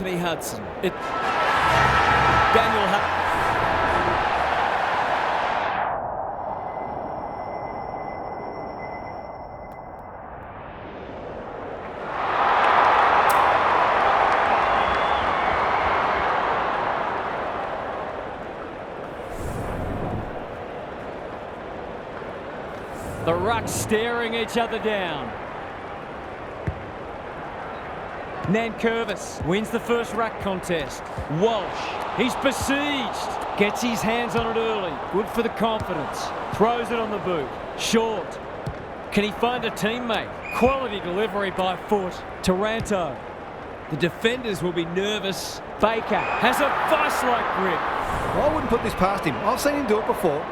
Hudson. Daniel Hudson. The rucks staring each other down. Nankervis wins the first ruck contest. Walsh, he's besieged. Gets his hands on it early. Good for the confidence. Throws it on the boot. Short. Can he find a teammate? Quality delivery by foot. Taranto. The defenders will be nervous. Baker has a vice-like grip. I wouldn't put this past him. I've seen him do it before.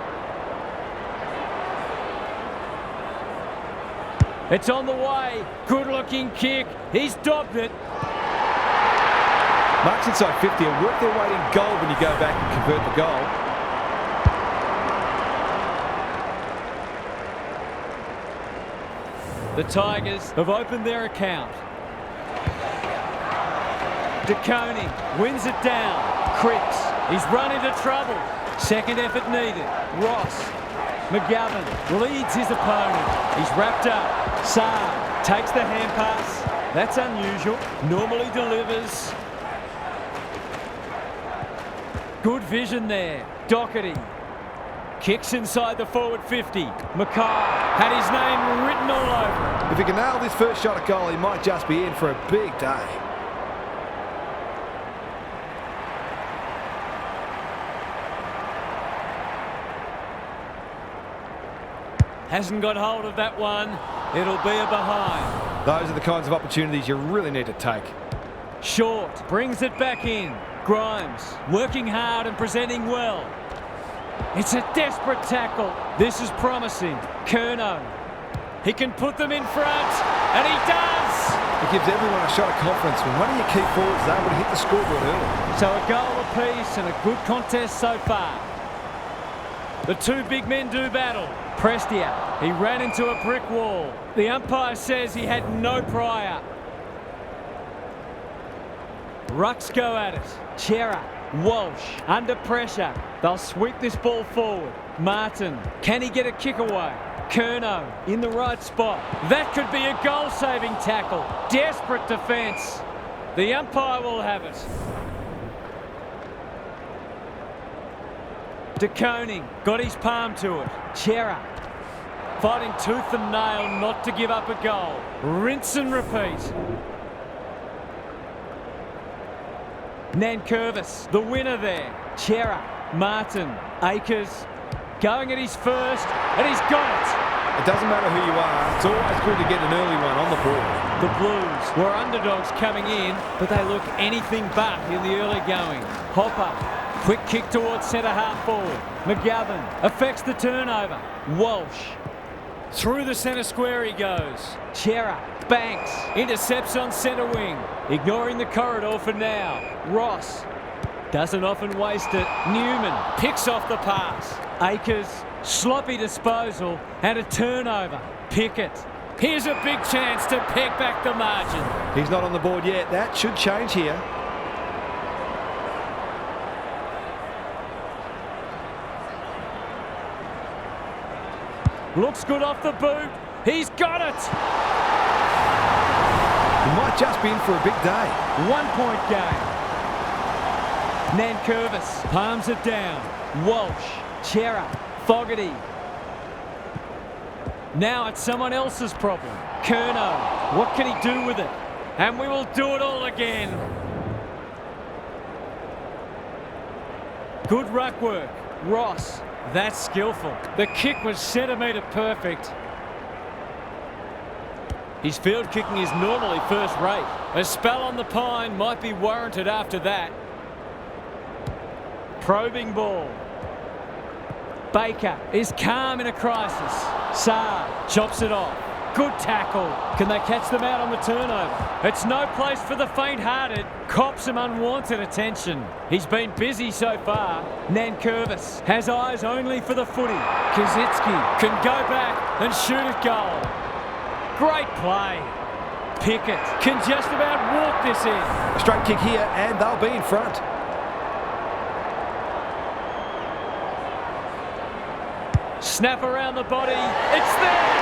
It's on the way. Good-looking kick. He's dobbed it. Marks inside 50 and work their way in goal when you go back and convert the goal. The Tigers have opened their account. DeConey wins it down. Cripps, he's run into trouble. Second effort needed. Ross. McGovern leads his opponent. He's wrapped up. Saab takes the hand pass. That's unusual. Normally delivers. Good vision there. Doherty kicks inside the forward 50. Mackay had his name written all over it. If he can nail this first shot at goal, he might just be in for a big day. Hasn't got hold of that one. It'll be a behind. Those are the kinds of opportunities you really need to take. Short brings it back in. Grimes working hard and presenting well. It's a desperate tackle. This is promising. Curnow. He can put them in front, and he does. It gives everyone a shot of confidence when one of your key forwards is able to hit the scoreboard early. So a goal apiece and a good contest so far. The two big men do battle. Prestia, he ran into a brick wall. The umpire says he had no prior. Rucks go at it. Chera, Walsh, under pressure. They'll sweep this ball forward. Martin, can he get a kick away? Curnow, in the right spot. That could be a goal-saving tackle. Desperate defence. The umpire will have it. DeConey got his palm to it. Chera fighting tooth and nail not to give up a goal. Rinse and repeat. Nankervis, the winner there. Chera, Martin, Akers going at his first, and he's got it. It doesn't matter who you are, it's always good to get an early one on the board. The Blues were underdogs coming in, but they look anything but in the early going. Hopper, quick kick towards centre half forward. McGovern affects the turnover. Walsh, through the centre square he goes. Chera, Banks, intercepts on centre wing. Ignoring the corridor for now. Ross, doesn't often waste it. Newman picks off the pass. Akers, sloppy disposal and a turnover. Pickett, here's a big chance to peg back the margin. He's not on the board yet. That should change here. Looks good off the boot. He's got it. He might just be in for a big day. 1 point game. Nankervis palms it down. Walsh, Chera, Fogarty. Now it's someone else's problem. Curnow, what can he do with it? And we will do it all again. Good ruck work. Ross, that's skillful. The kick was centimetre perfect. His field kicking is normally first rate. A spell on the pine might be warranted after that. Probing ball. Baker is calm in a crisis. Saab chops it off. Good tackle. Can they catch them out on the turnover? It's no place for the faint-hearted. Cops some unwanted attention. He's been busy so far. Nankervis has eyes only for the footy. Kazitsky can go back and shoot at goal. Great play. Pickett can just about walk this in. A straight kick here, and they'll be in front. Snap around the body. It's there!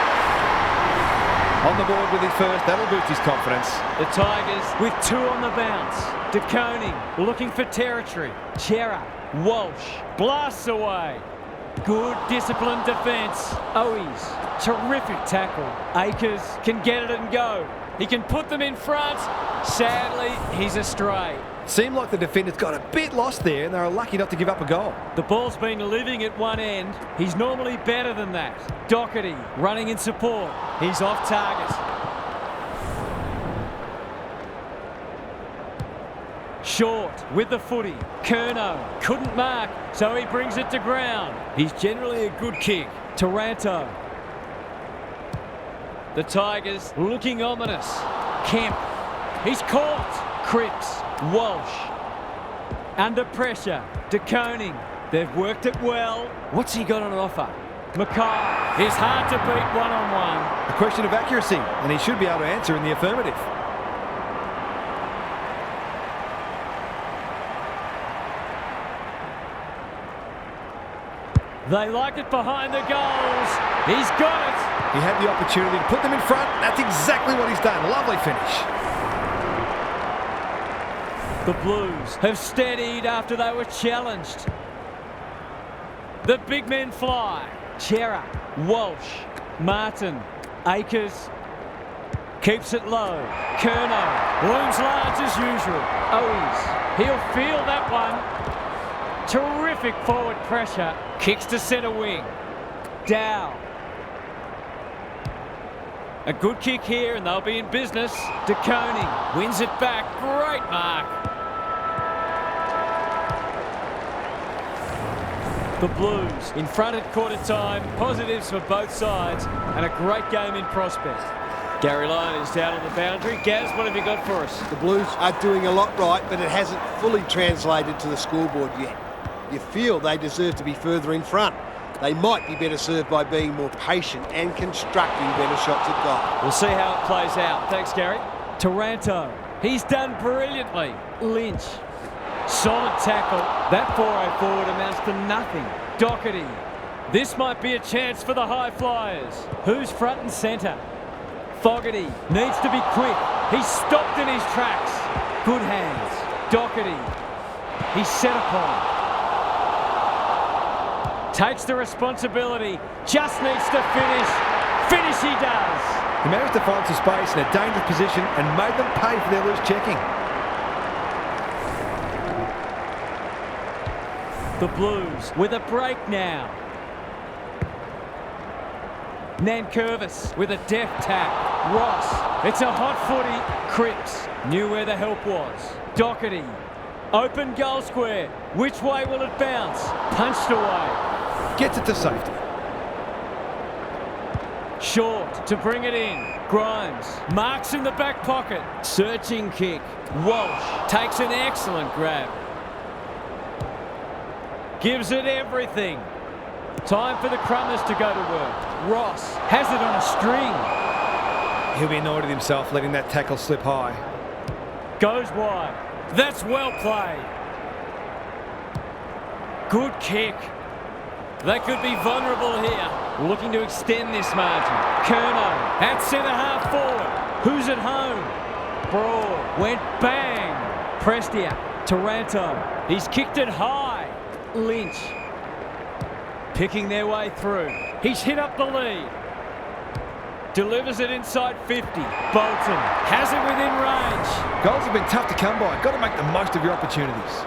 On the board with his first, that'll boost his confidence. The Tigers with 2 on the bounce. DeConing looking for territory. Chera, Walsh, blasts away. Good disciplined defence. Owies, terrific tackle. Akers can get it and go. He can put them in front. Sadly, he's astray. Seemed like the defenders got a bit lost there, and they were lucky not to give up a goal. The ball's been living at one end. He's normally better than that. Doherty running in support. He's off target. Short with the footy. Curnow couldn't mark, so he brings it to ground. He's generally a good kick. Taranto. The Tigers looking ominous. Kemp. He's caught. Cripps. Walsh. Under pressure. DeConing. They've worked it well. What's he got on offer? Mackay is hard to beat one-on-one. A question of accuracy, and he should be able to answer in the affirmative. They like it behind the goals. He's got it. He had the opportunity to put them in front. That's exactly what he's done. Lovely finish. The Blues have steadied after they were challenged. The big men fly. Chera, Walsh, Martin, Akers. Keeps it low. Curnow looms large as usual. Owies, he'll feel that one. Terrific forward pressure. Kicks to centre wing. Dow. A good kick here and they'll be in business. DeConing wins it back. Great mark. The Blues in front at quarter time. Positives for both sides and a great game in prospect. Gary Lyon is down on the boundary. Gaz, what have you got for us? The Blues are doing a lot right, but it hasn't fully translated to the scoreboard yet. You feel they deserve to be further in front. They might be better served by being more patient and constructing better shots at goal. We'll see how it plays out. Thanks, Gary. Taranto. He's done brilliantly. Lynch. Solid tackle. That 4-0 forward amounts to nothing. Doherty. This might be a chance for the high flyers. Who's front and centre? Fogarty needs to be quick. He's stopped in his tracks. Good hands. Doherty. He's set upon. Takes the responsibility. Just needs to finish. Finish he does. He managed to find some space in a dangerous position and made them pay for their loose checking. The Blues with a break now. Nankervis with a deft tap. Ross, it's a hot footy. Cripps knew where the help was. Doherty, open goal square. Which way will it bounce? Punched away. Gets it to safety. Short to bring it in. Grimes marks in the back pocket. Searching kick. Walsh takes an excellent grab. Gives it everything. Time for the Crummers to go to work. Ross has it on a string. He'll be annoyed at himself letting that tackle slip high. Goes wide. That's well played. Good kick. They could be vulnerable here. Looking to extend this margin. Curnow at centre half forward. Who's at home? Broad went bang. Prestia. Taranto. He's kicked it high. Lynch. Picking their way through. He's hit up the lead. Delivers it inside 50. Bolton has it within range. Goals have been tough to come by. Got to make the most of your opportunities.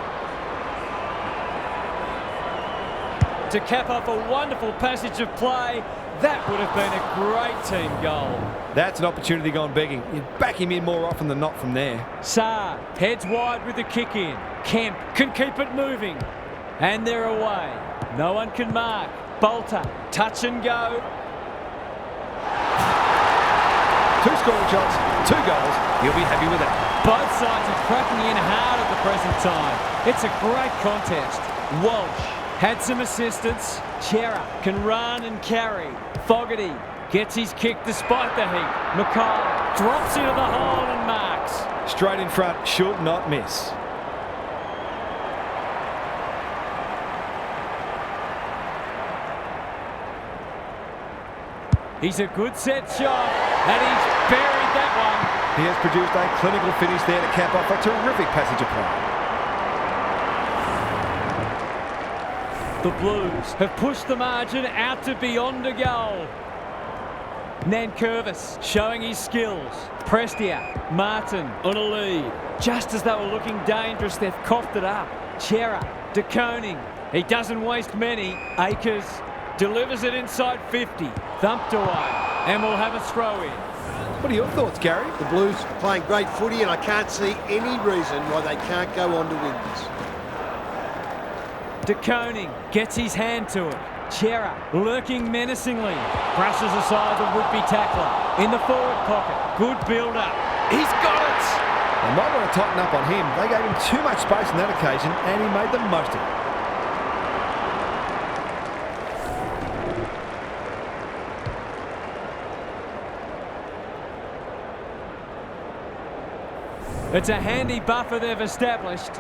To cap off a wonderful passage of play, that would have been a great team goal. That's an opportunity gone begging. You'd back him in more often than not from there. Saar heads wide with the kick in. Kemp can keep it moving. And they're away. No one can mark. Bolter, touch and go. 2 scoring shots, 2 goals. You'll be happy with that. Both sides are cracking in hard at the present time. It's a great contest. Walsh had some assistance. Chera can run and carry. Fogarty gets his kick despite the heat. Mackay drops into the hole and marks. Straight in front, should not miss. He's a good set shot, and he's buried that one. He has produced a clinical finish there to cap off a terrific passage of play. The Blues have pushed the margin out to beyond a goal. Nankervis showing his skills. Prestia, Martin on a lead. Just as they were looking dangerous, they've coughed it up. Chera, De Koning. He doesn't waste many. Akers delivers it inside 50. Thumped away. And we'll have a throw in. What are your thoughts, Gary? The Blues are playing great footy, and I can't see any reason why they can't go on to win this. De Koning gets his hand to it. Chera lurking menacingly. Brushes aside the would-be tackler. In the forward pocket. Good build-up. He's got it! They might want to tighten up on him. They gave him too much space on that occasion, and he made the most of it. It's a handy buffer they've established.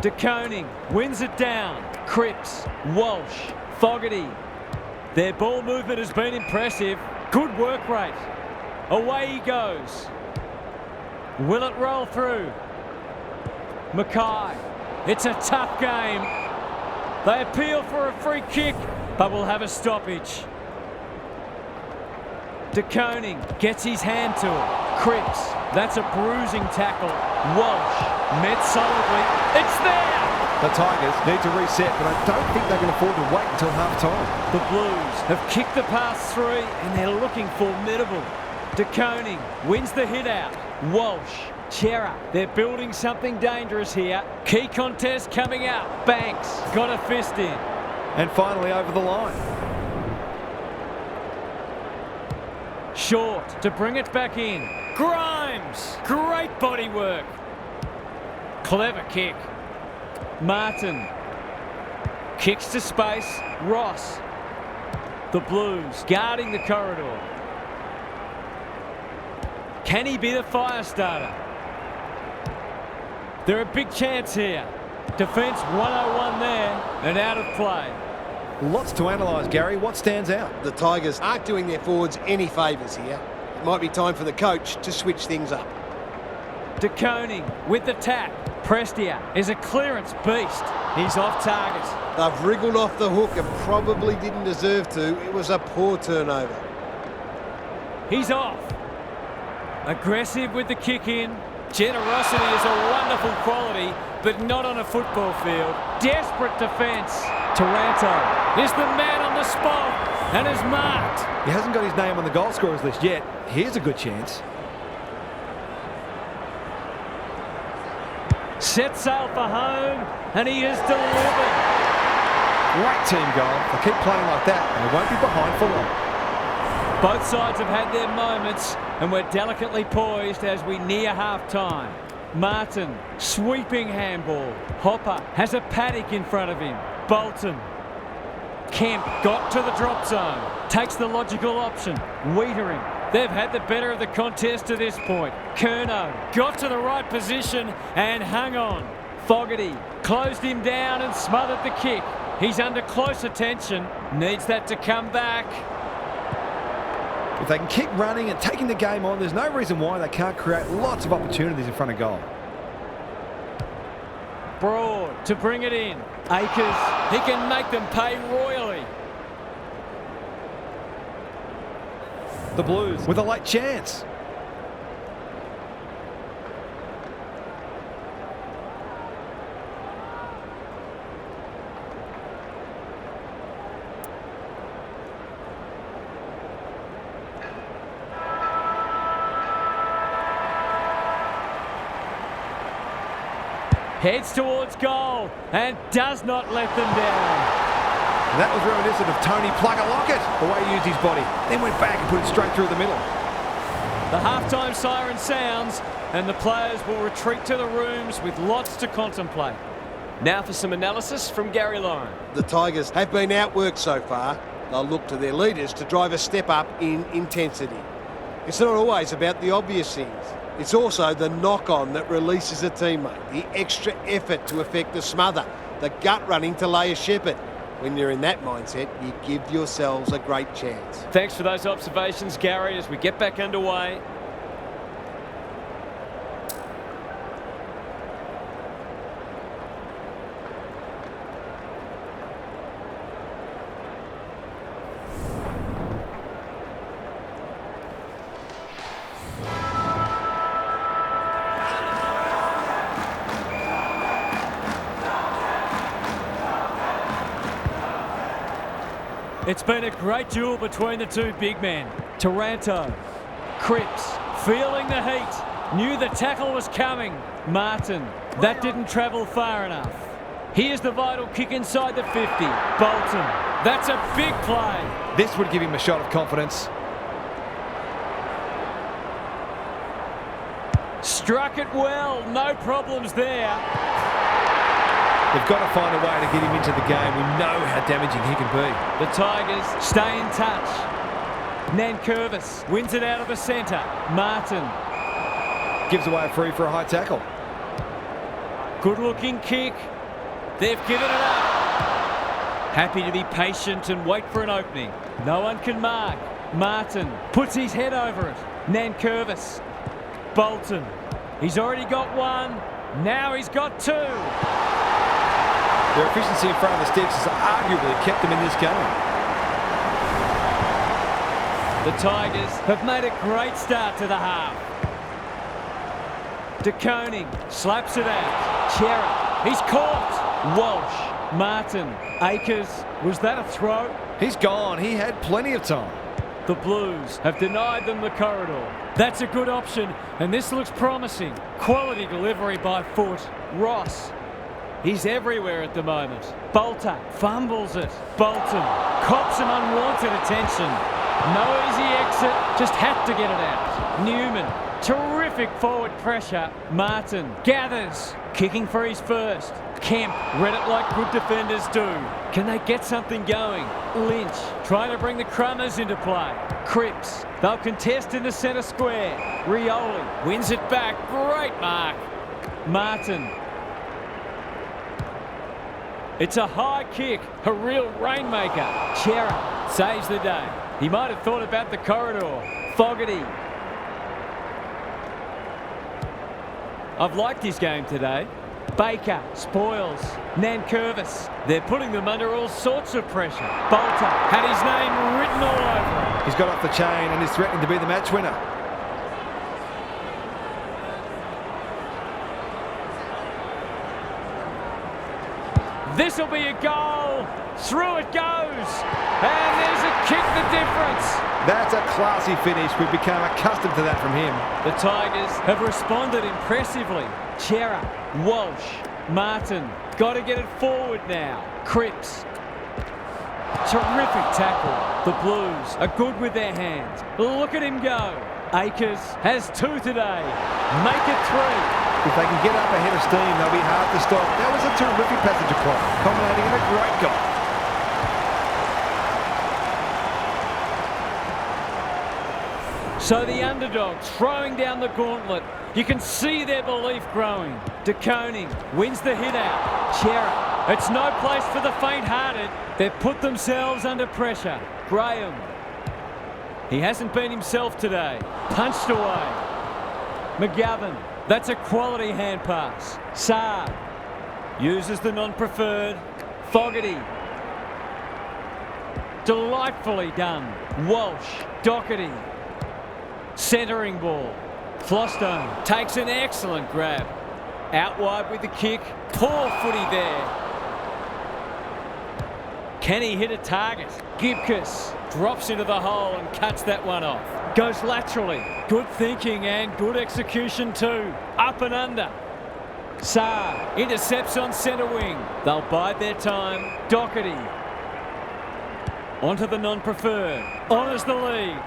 De Koning wins it down. Cripps, Walsh, Fogarty. Their ball movement has been impressive. Good work rate. Away he goes. Will it roll through? Mackay. It's a tough game. They appeal for a free kick, but will have a stoppage. De Koning gets his hand to it. Cripps, that's a bruising tackle. Walsh, met solidly. It's there! The Tigers need to reset, but I don't think they can afford to wait until half-time. The Blues have kicked the past three, and they're looking formidable. De Koning wins the hit out. Walsh, Chera, they're building something dangerous here. Key contest coming up. Banks got a fist in. And finally over the line. Short to bring it back in. Grimes! Great body work. Clever kick. Martin. Kicks to space. Ross. The Blues guarding the corridor. Can he be the fire starter? They're a big chance here. Defence 101 there and out of play. Lots to analyse, Gary. What stands out? The Tigers aren't doing their forwards any favours here. It might be time for the coach to switch things up. De Koning with the tap. Prestia is a clearance beast. He's off target. They've wriggled off the hook and probably didn't deserve to. It was a poor turnover. He's off. Aggressive with the kick in. Generosity is a wonderful quality, but not on a football field. Desperate defence. Taranto is the man on the spot and is marked. He hasn't got his name on the goal scorers list yet. Here's a good chance. Set sail for home, and he is delivered. Great team goal. They keep playing like that, and they won't be behind for long. Both sides have had their moments, and we're delicately poised as we near half-time. Martin, sweeping handball. Hopper has a paddock in front of him. Bolton. Kemp got to the drop zone. Takes the logical option. Wiedering. They've had the better of the contest to this point. Curnow got to the right position and hung on. Fogarty closed him down and smothered the kick. He's under close attention. Needs that to come back. If they can keep running and taking the game on, there's no reason why they can't create lots of opportunities in front of goal. Broad to bring it in. Akers, he can make them pay royally. The Blues with a late chance. Heads towards goal and does not let them down. And that was reminiscent of Tony Plugger-Lockett, the way he used his body, then went back and put it straight through the middle. The halftime siren sounds and the players will retreat to the rooms with lots to contemplate. Now for some analysis from Gary Lyon. The Tigers have been outworked so far. they'll look to their leaders to drive a step up in intensity. It's not always about the obvious things. It's also the knock-on that releases a teammate, the extra effort to effect a smother, the gut running to lay a shepherd. When you're in that mindset, you give yourselves a great chance. Thanks for those observations, Gary, as we get back underway. It's been a great duel between the two big men. Taranto, Cripps, feeling the heat, knew the tackle was coming. Martin, that didn't travel far enough. Here's the vital kick inside the 50. Bolton, that's a big play. This would give him a shot of confidence. Struck it well, no problems there. They've got to find a way to get him into the game. We know how damaging he can be. The Tigers stay in touch. Nankervis wins it out of the centre. Martin. Gives away a free for a high tackle. Good looking kick. They've given it up. Happy to be patient and wait for an opening. No one can mark. Martin puts his head over it. Nankervis. Bolton. He's already got one. Now he's got two. Their efficiency in front of the sticks has arguably kept them in this game. The Tigers have made a great start to the half. De Koning slaps it out. Chera, he's caught. Walsh, Martin, Akers. Was that a throw? He's gone. He had plenty of time. The Blues have denied them the corridor. That's a good option, and this looks promising. Quality delivery by foot. Ross. He's everywhere at the moment. Bolter fumbles it. Bolton cops some unwanted attention. No easy exit, just had to get it out. Newman, terrific forward pressure. Martin gathers, kicking for his first. Kemp read it like good defenders do. Can they get something going? Lynch trying to bring the Crummers into play. Cripps, they'll contest in the centre square. Rioli wins it back, great mark. Martin. It's a high kick, a real rainmaker. Chera saves the day. He might have thought about the corridor. Fogarty. I've liked his game today. Baker spoils. Nankervis. They're putting them under all sorts of pressure. Bolter had his name written all over him. He's got off the chain and is threatening to be the match winner. This'll be a goal. Through it goes. And there's a kick, the difference. That's a classy finish. We've become accustomed to that from him. The Tigers have responded impressively. Chera, Walsh, Martin. Got to get it forward now. Cripps. Terrific tackle. The Blues are good with their hands. Look at him go. Akers has two today. Make it three. If they can get up ahead of steam, they'll be hard to stop. That was a terrific passage of play, culminating in a great goal. So the underdogs throwing down the gauntlet. You can see their belief growing. De Koning wins the hit out. Chera, it's no place for the faint-hearted. They've put themselves under pressure. Graham. He hasn't been himself today. Punched away. McGovern. That's a quality hand pass. Saab uses the non-preferred. Fogarty. Delightfully done. Walsh. Doherty. Centering ball. Flostone takes an excellent grab. Out wide with the kick. Poor footy there. Can he hit a target? Gibcus drops into the hole and cuts that one off. Goes laterally. Good thinking and good execution too. Up and under. Saar intercepts on centre wing. They'll bide their time. Doherty. Onto the non-preferred. Honours the lead.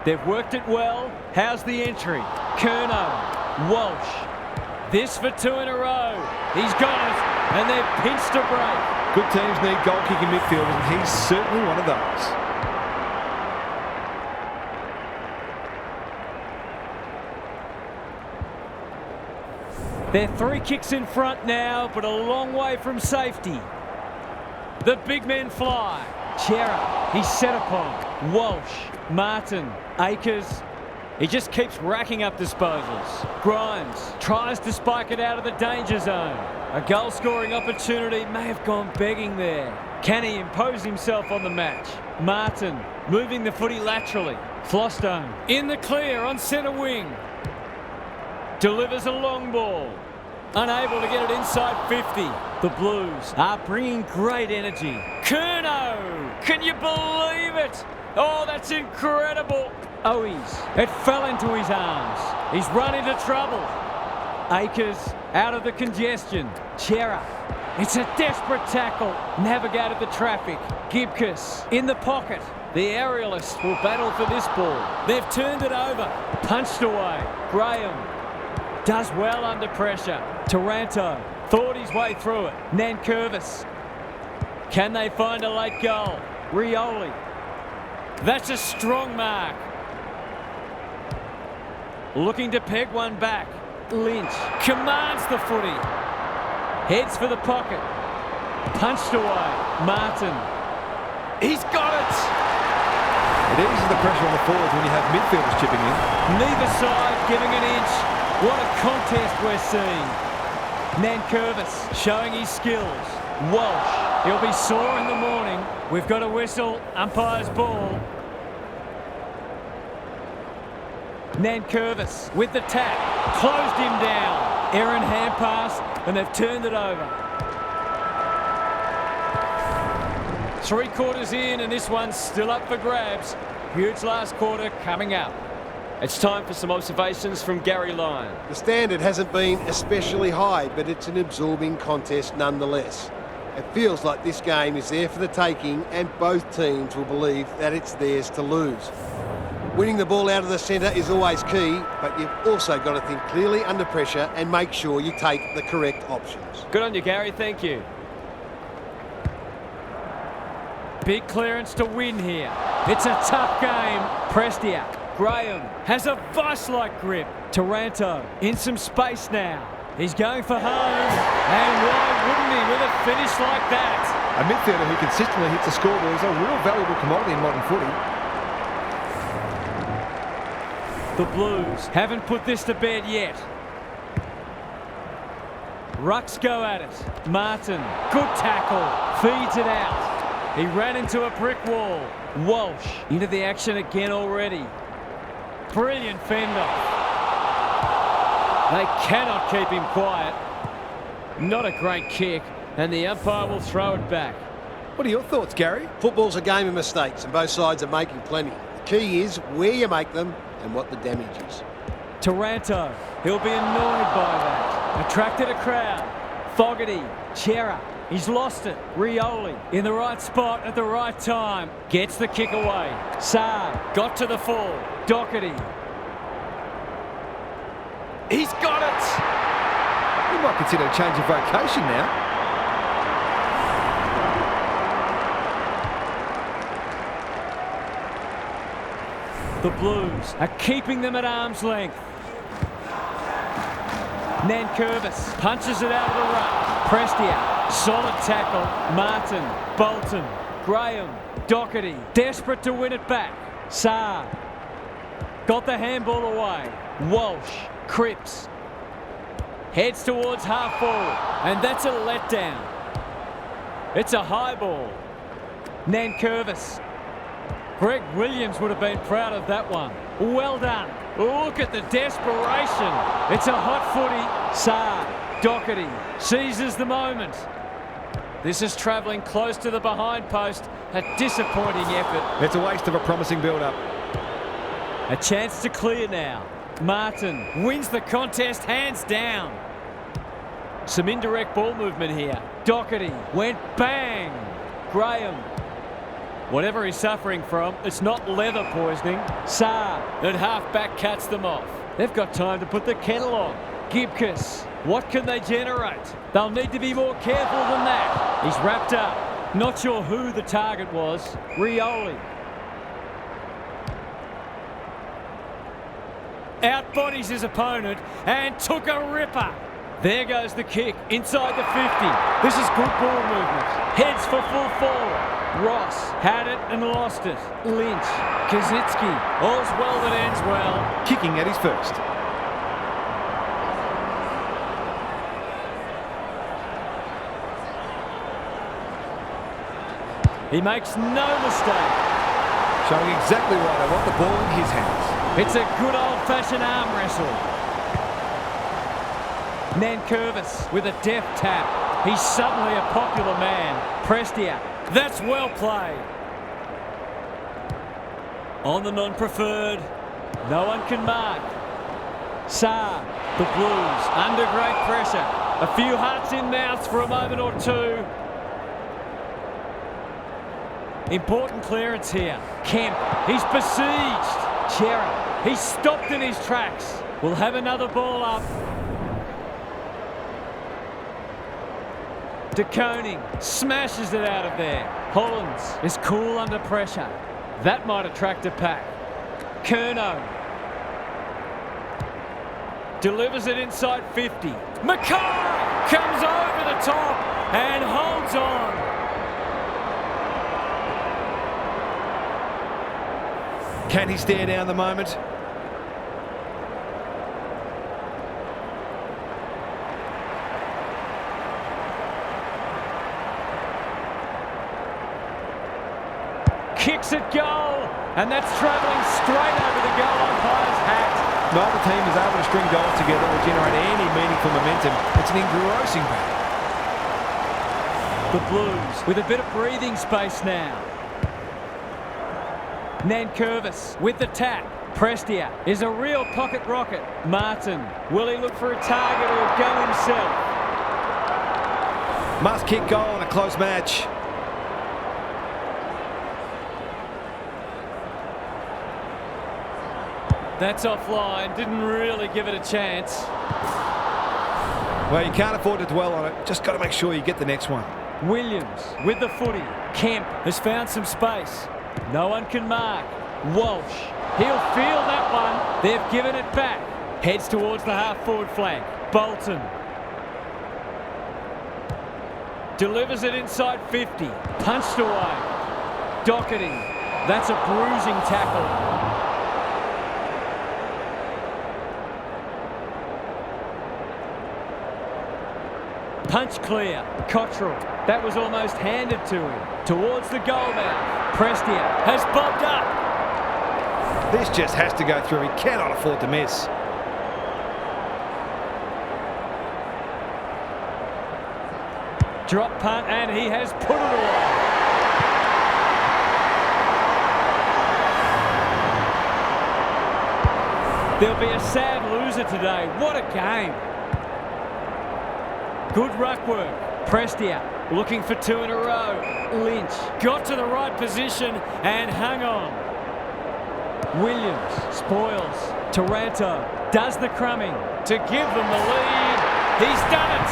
They've worked it well. How's the entry? Curnow. Walsh. This for two in a row. He's got it. And they've pinched a break. Good teams need goal-kicking midfielders, and he's certainly one of those. They're 3 kicks in front now, but a long way from safety. The big men fly. Chera, he's set upon. Walsh, Martin, Akers. He just keeps racking up disposals. Grimes tries to spike it out of the danger zone. A goal-scoring opportunity may have gone begging there. Can he impose himself on the match? Martin moving the footy laterally. Flostone in the clear on centre wing. Delivers a long ball. Unable to get it inside 50. The Blues are bringing great energy. Curnow! Can you believe it? Oh, that's incredible. Owies. It fell into his arms. He's run into trouble. Akers out of the congestion. Chera. It's a desperate tackle. Navigated the traffic. Gibcus in the pocket. The aerialists will battle for this ball. They've turned it over. Punched away. Graham does well under pressure. Taranto thought his way through it. Nankervis. Can they find a late goal? Rioli. That's a strong mark. Looking to peg one back. Lynch commands the footy. Heads for the pocket. Punched away. Martin. He's got it. It eases the pressure on the forwards when you have midfielders chipping in. Neither side giving an inch. What a contest we're seeing. Nankervis showing his skills. Walsh, he'll be sore in the morning. We've got a whistle, umpire's ball. Nankervis with the tap, closed him down. Errant hand pass, and they've turned it over. 3 quarters in, and this one's still up for grabs. Huge last quarter coming up. It's time for some observations from Gary Lyon. The standard hasn't been especially high, but it's an absorbing contest nonetheless. It feels like this game is there for the taking, and both teams will believe that it's theirs to lose. Winning the ball out of the centre is always key, but you've also got to think clearly under pressure and make sure you take the correct options. Good on you, Gary. Thank you. Big clearance to win here. It's a tough game. Prestia. Graham has a vice-like grip. Taranto in some space now. He's going for home. And why wouldn't he with a finish like that? A midfielder who consistently hits the scoreboard is a real valuable commodity in modern footy. The Blues haven't put this to bed yet. Rucks go at it. Martin, good tackle. Feeds it out. He ran into a brick wall. Walsh into the action again already. Brilliant fend-off. They cannot keep him quiet. Not a great kick, and the umpire will throw it back. What are your thoughts, Gary? Football's a game of mistakes, and both sides are making plenty. The key is where you make them and what the damage is. Taranto, he'll be annoyed by that. Attracted a crowd. Fogarty, Chera, he's lost it. Rioli in the right spot at the right time. Gets the kick away. Saab got to the full. Doherty. He's got it! We might consider a change of vocation now. The Blues are keeping them at arm's length. Nankervis punches it out of the ruck. Prestia, solid tackle. Martin, Bolton, Graham, Doherty, desperate to win it back. Saab got the handball away. Walsh, Cripps, heads towards half forward, and that's a letdown. It's a high ball. Nankervis. Greg Williams would have been proud of that one. Well done. Look at the desperation. It's a hot footy. Saab, Doherty seizes the moment. This is travelling close to the behind post. A disappointing effort. It's a waste of a promising build-up. A chance to clear now. Martin wins the contest hands down. Some indirect ball movement here. Doherty went bang. Graham. Whatever he's suffering from, it's not leather poisoning. Saab at half-back cuts them off. They've got time to put the kettle on. Gibcus What can they generate? They'll need to be more careful than that. He's wrapped up. Not sure who the target was. Rioli. Outbodies his opponent and took a ripper. There goes the kick inside the 50. This is good ball movement. Heads for full forward. Ross had it and lost it. Lynch. Kazitsky. All's well that ends well. Kicking at his first. He makes no mistake. Showing exactly why they want the ball in his hands. It's a good old-fashioned arm wrestle. Nankervis with a deft tap. He's suddenly a popular man. Prestia. That's well played. On the non-preferred. No one can mark. Saar. The Blues under great pressure. A few hearts in mouths for a moment or two. Important clearance here. Kemp. He's besieged. Chera. He's stopped in his tracks. We'll have another ball up. De Koning smashes it out of there. Hollins is cool under pressure. That might attract a pack. Curnow delivers it inside 50. Mackay comes over the top and holds on. Can he stare down the moment? Kicks at goal, and that's travelling straight over the goal umpire's hat. Neither team is able to string goals together or generate any meaningful momentum. It's an engrossing battle. The Blues with a bit of breathing space now. Nankervis with the tap. Prestia is a real pocket rocket. Martin, will he look for a target or go himself? Must kick goal in a close match. That's offline, didn't really give it a chance. Well, you can't afford to dwell on it. Just got to make sure you get the next one. Williams with the footy. Kemp has found some space. No one can mark. Walsh. He'll feel that one. They've given it back. Heads towards the half-forward flank. Bolton. Delivers it inside 50. Punched away. Doherty. That's a bruising tackle. Punch clear. Cottrell. That was almost handed to him. Towards the goal mouth. Prestia has bobbed up. This just has to go through. He cannot afford to miss. Drop punt, and he has put it away. There'll be a sad loser today. What a game. Good ruck work. Prestia looking for two in a row. Lynch got to the right position and hung on. Williams spoils. Taranto does the crumbing to give them the lead. He's done it.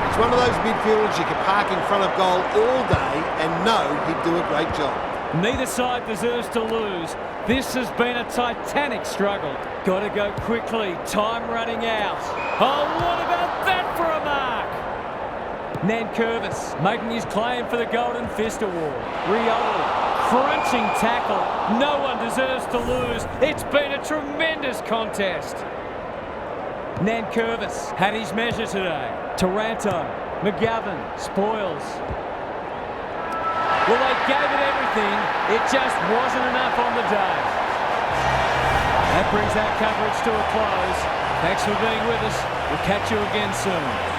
It's one of those midfielders you can park in front of goal all day and know he'd do a great job. Neither side deserves to lose. This has been a titanic struggle. Got to go quickly. Time running out. Oh, what about that for a mark? Nankervis making his claim for the Golden Fist Award. Rioli, crunching tackle. No one deserves to lose. It's been a tremendous contest. Nankervis had his measure today. Taranto, McGovern, spoils. Well, they gave it everything. It just wasn't enough on the day. That brings our coverage to a close. Thanks for being with us. We'll catch you again soon.